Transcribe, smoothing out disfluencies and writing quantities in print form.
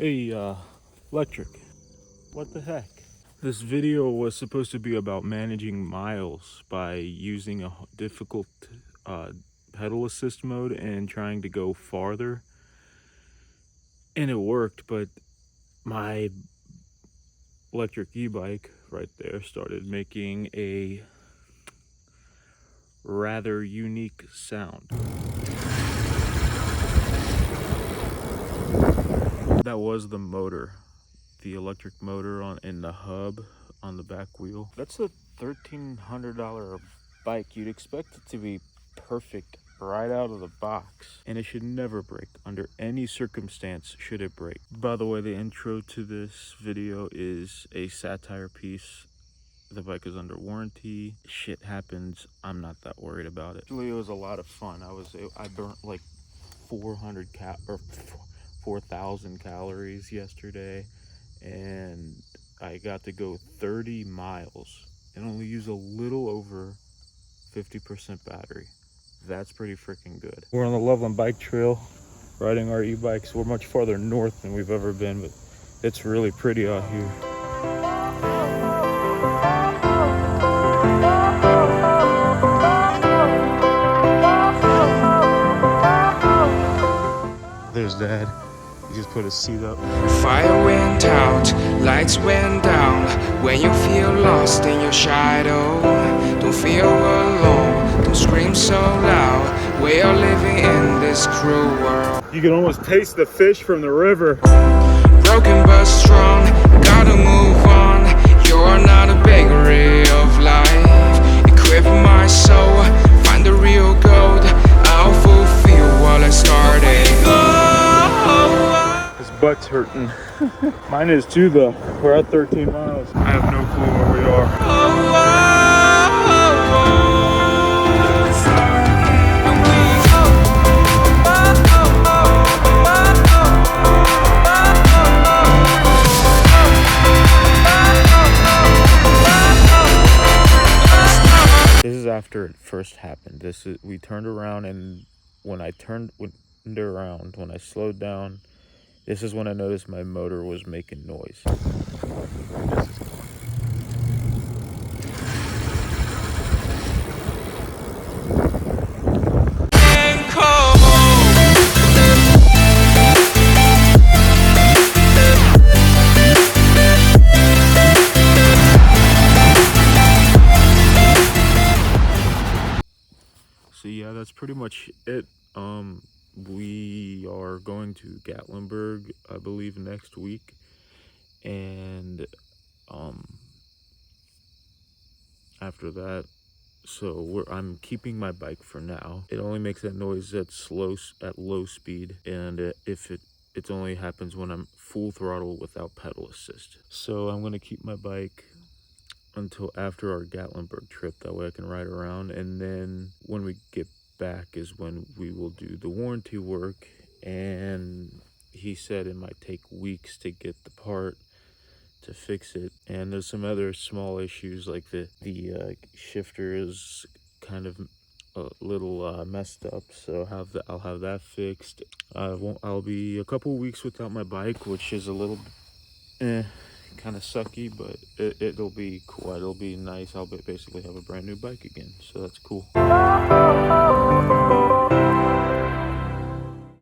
Hey, lectric. What the heck? This video was supposed to be about managing miles by using a difficult uh, pedal assist mode and trying to go farther. And it worked, but my electric e-bike right there started making a rather unique sound. That was the motor. The electric motor in the hub on the back wheel. That's a $1,300 bike. You'd expect it to be perfect right out of the box, and it should never break. Under any circumstance should it break. By the way, the intro to this video is a satire piece. The bike is under warranty. Shit happens. I'm not that worried about it. Actually, it was a lot of fun. I burnt like 4,000 calories yesterday, and I got to go 30 miles and only use a little over 50% battery. That's pretty freaking good. We're on the Loveland Bike Trail riding our e-bikes. We're much farther north than we've ever been, but it's really pretty out here. There's Dad. He just put his seat up. Fire went out, lights went down. When you feel lost in your shadow, don't feel alone, don't scream so loud. We are living in this cruel world. You can almost taste the fish from the river. Broken but strong, gotta move on. You're not a bakery of life. Equip my soul, find the real gold. I'll fulfill what I started. His butt's hurting. Mine is too, though. We're at 13 miles. I have no clue where we are. This is after it first happened. We turned around, and when I slowed down, this is when I noticed my motor was making noise. So yeah, that's pretty much it. We are going to Gatlinburg, I believe, next week, and after that, I'm keeping my bike for now. It only makes that noise at low speed, and it only happens when I'm full throttle without pedal assist. So I'm gonna keep my bike until after our Gatlinburg trip. That way I can ride around, and then when we get back is when we will do the warranty work. And he said it might take weeks to get the part to fix it, and there's some other small issues, like the shifter is kind of a little messed up, so I'll have that fixed. I'll be a couple weeks without my bike, which is a little kind of sucky, but it'll be cool. It'll be nice. I'll basically have a brand new bike again, so that's cool.